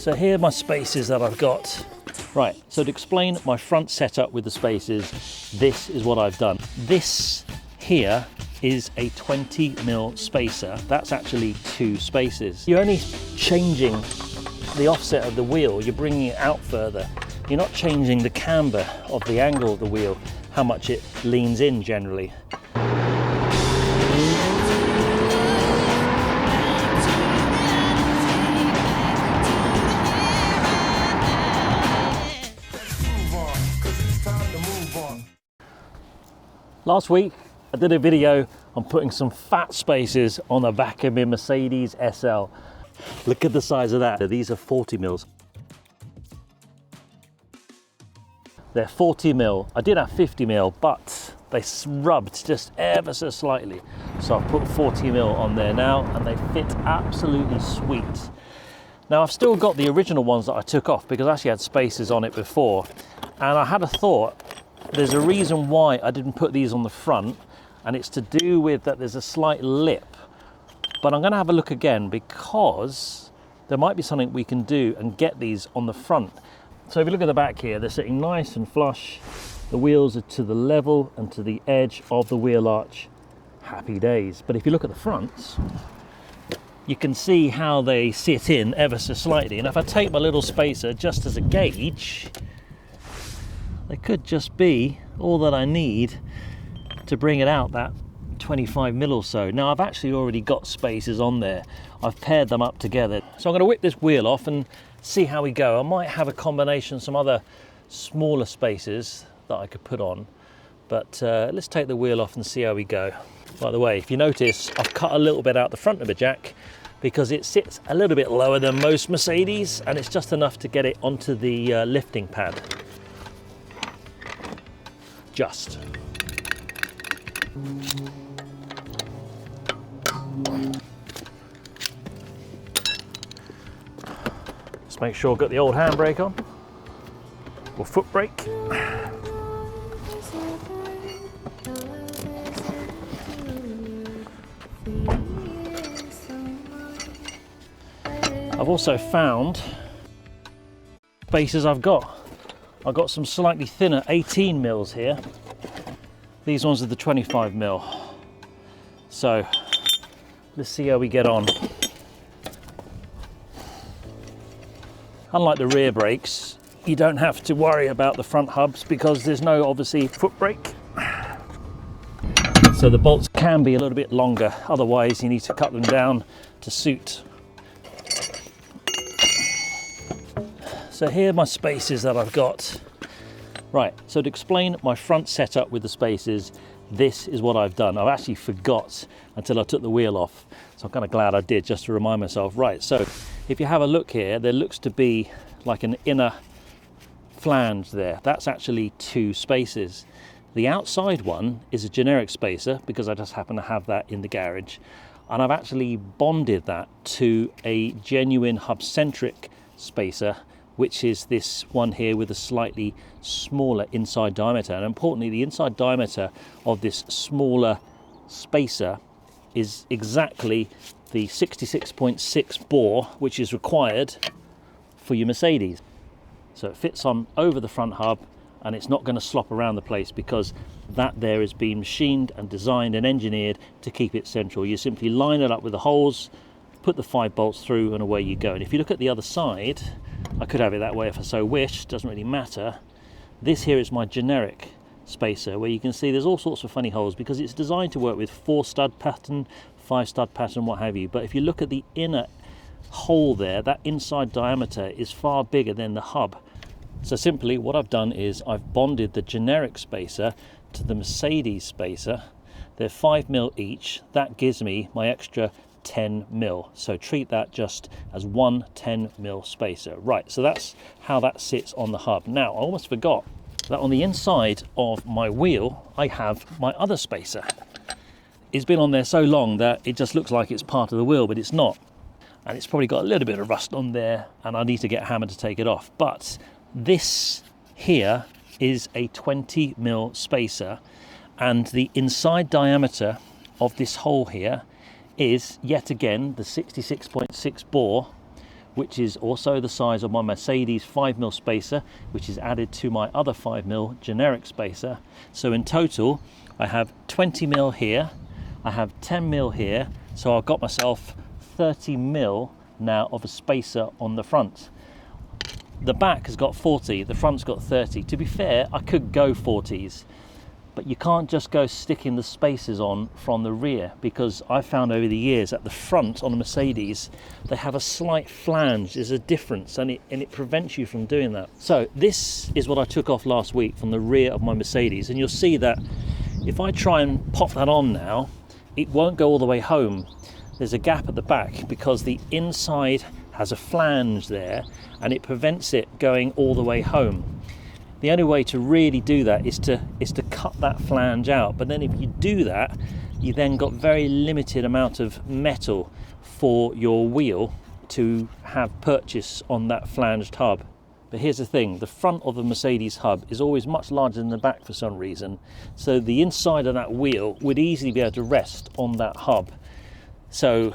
So here are my spacers that I've got. Right, so to explain my front setup with the spacers, this is what I've done. This here is a 20mm spacer. That's actually 2 spacers. You're only changing the offset of the wheel, you're bringing it out further. You're not changing the camber of the angle of the wheel, how much it leans in generally. Last week I did a video on putting some fat spacers on the back of my Mercedes SL. Look at the size of that. These are 40mm. They're 40mm. I did have 50mm, but they rubbed just ever so slightly. So I've put 40mm on there now and they fit absolutely sweet. Now I've still got the original ones that I took off because I actually had spacers on it before. And I had a thought, there's a reason why I didn't put these on the front, and it's to do with that there's a slight lip. But I'm going to have a look again because there might be something we can do and get these on the front. So if you look at the back here, they're sitting nice and flush. The wheels are to the level and to the edge of the wheel arch. Happy days. But if you look at the fronts, you can see how they sit in ever so slightly. And if I take my little spacer just as a gauge, they could just be all that I need to bring it out that 25mm or so. Now I've actually already got spacers on there. I've paired them up together. So I'm going to whip this wheel off and see how we go. I might have a combination, some other smaller spacers that I could put on. But let's take the wheel off and see how we go. By the way, if you notice, I've cut a little bit out the front of the jack because it sits a little bit lower than most Mercedes and it's just enough to get it onto the lifting pad. Just. Let's make sure I've got the old handbrake on, or foot brake. I've also found spacers I've got some slightly thinner 18mm here. These ones are the 25mm. So let's see how we get on. Unlike the rear brakes, you don't have to worry about the front hubs because there's no obviously foot brake. So the bolts can be a little bit longer, otherwise you need to cut them down to suit. So here are my spacers that I've got. Right, so to explain my front setup with the spacers, this is what I've done. I've actually forgot until I took the wheel off. So I'm kind of glad I did, just to remind myself. Right, so if you have a look here, there looks to be like an inner flange there. That's actually 2 spacers. The outside one is a generic spacer because I just happen to have that in the garage. And I've actually bonded that to a genuine Hubcentric spacer, which is this one here with a slightly smaller inside diameter. And importantly, the inside diameter of this smaller spacer is exactly the 66.6 bore, which is required for your Mercedes. So it fits on over the front hub and it's not going to slop around the place because that there has been machined and designed and engineered to keep it central. You simply line it up with the holes, put the 5 bolts through and away you go. And if you look at the other side, I could have it that way if I so wish, doesn't really matter. This here is my generic spacer where you can see there's all sorts of funny holes because it's designed to work with 4 stud pattern, 5 stud pattern, what have you. But if you look at the inner hole there, that inside diameter is far bigger than the hub. So simply what I've done is I've bonded the generic spacer to the Mercedes spacer. They're 5mm each. That gives me my extra 10mm. So treat that just as one 10mm spacer. Right, so that's how that sits on the hub. Now, I almost forgot that on the inside of my wheel, I have my other spacer. It's been on there so long that it just looks like it's part of the wheel, but it's not. And it's probably got a little bit of rust on there, and I need to get a hammer to take it off. But this here is a 20mm spacer, and the inside diameter of this hole here is yet again the 66.6 bore, which is also the size of my Mercedes 5mm spacer, which is added to my other 5mm generic spacer. So in total, I have 20mm here, I have 10mm here, so I've got myself 30mm now of a spacer on the front. The back has got 40, the front's got 30. To be fair, I could go 40s, but you can't just go sticking the spacers on from the rear, because I've found over the years at the front on the Mercedes, they have a slight flange. There's a difference, and it prevents you from doing that. So this is what I took off last week from the rear of my Mercedes, and you'll see that if I try and pop that on now, it won't go all the way home. There's a gap at the back because the inside has a flange there, and it prevents it going all the way home. The only way to really do that is to cut that flange out. But then if you do that, you then got very limited amount of metal for your wheel to have purchase on that flanged hub. But here's the thing, the front of the Mercedes hub is always much larger than the back for some reason. So the inside of that wheel would easily be able to rest on that hub. So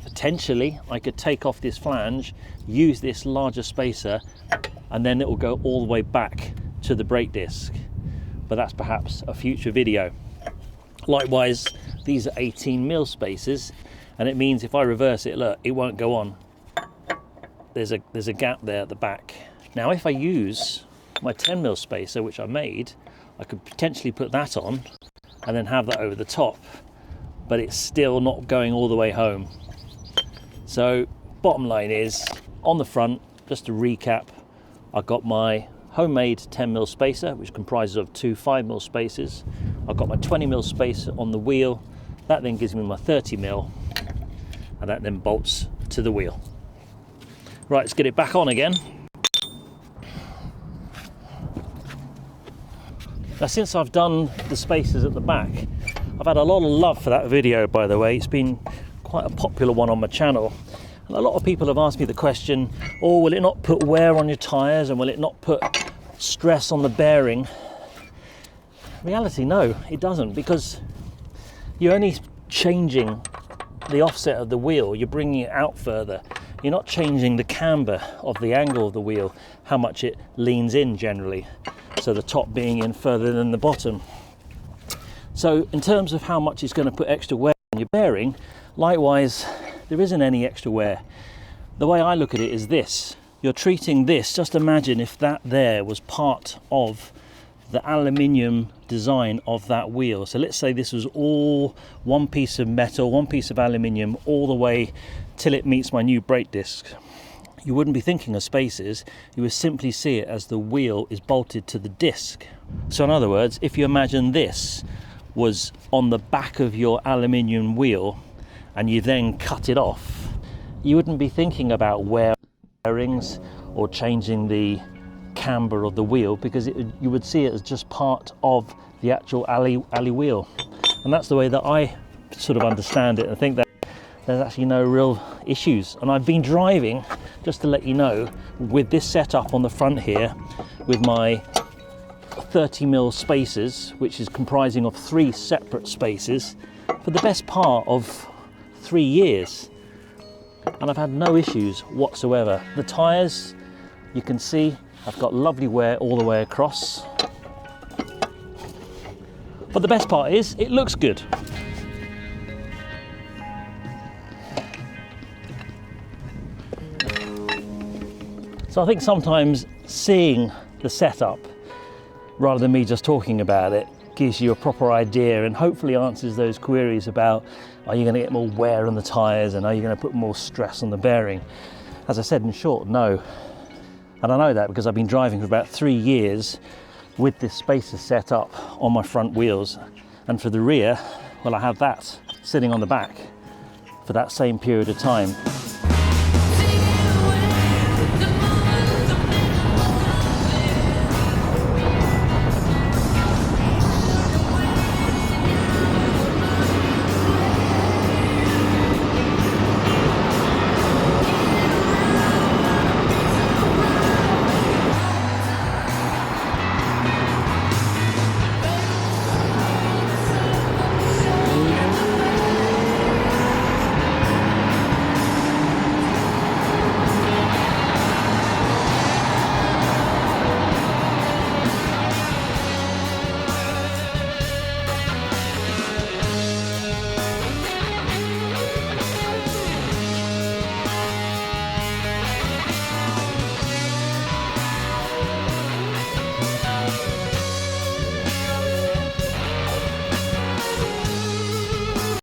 potentially I could take off this flange, use this larger spacer, and then it will go all the way back to the brake disc. But that's perhaps a future video. Likewise, these are 18mm spacers, and it means if I reverse it, look, it won't go on. There's a gap there at the back. Now if I use my 10mm spacer, which I made, I could potentially put that on and then have that over the top, but it's still not going all the way home. So bottom line is, on the front, just to recap, I've got my homemade 10mm spacer, which comprises of two 5mm spacers. I've got my 20mm spacer on the wheel. That then gives me my 30mm, and that then bolts to the wheel. Right, let's get it back on again. Now, since I've done the spacers at the back, I've had a lot of love for that video, by the way. It's been quite a popular one on my channel. And a lot of people have asked me the question, oh, will it not put wear on your tyres, and will it not put stress on the bearing? In reality, no, it doesn't, because you're only changing the offset of the wheel. You're bringing it out further. You're not changing the camber of the angle of the wheel, how much it leans in generally. So the top being in further than the bottom. So in terms of how much it's going to put extra wear on your bearing, likewise, there isn't any extra wear. The way I look at it is this. You're treating this, just imagine if that there was part of the aluminium design of that wheel. So let's say this was all one piece of metal, one piece of aluminium, all the way till it meets my new brake disc. You wouldn't be thinking of spacers, you would simply see it as the wheel is bolted to the disc. So in other words, if you imagine this was on the back of your aluminium wheel and you then cut it off, you wouldn't be thinking about wearings or changing the camber of the wheel, because you would see it as just part of the actual alley wheel. And that's the way that I sort of understand it, and I think that there's actually no real issues. And I've been driving, just to let you know, with this setup on the front here, with my 30mm spacers, which is comprising of 3 separate spacers, for the best part of 3 years. And I've had no issues whatsoever. The tyres, you can see, I've got lovely wear all the way across. But the best part is, it looks good. So I think sometimes seeing the setup, rather than me just talking about it, gives you a proper idea and hopefully answers those queries about, are you going to get more wear on the tyres and are you going to put more stress on the bearing? As I said, in short, no. And I know that because I've been driving for about 3 years with this spacer set up on my front wheels. And for the rear, well, I have that sitting on the back for that same period of time.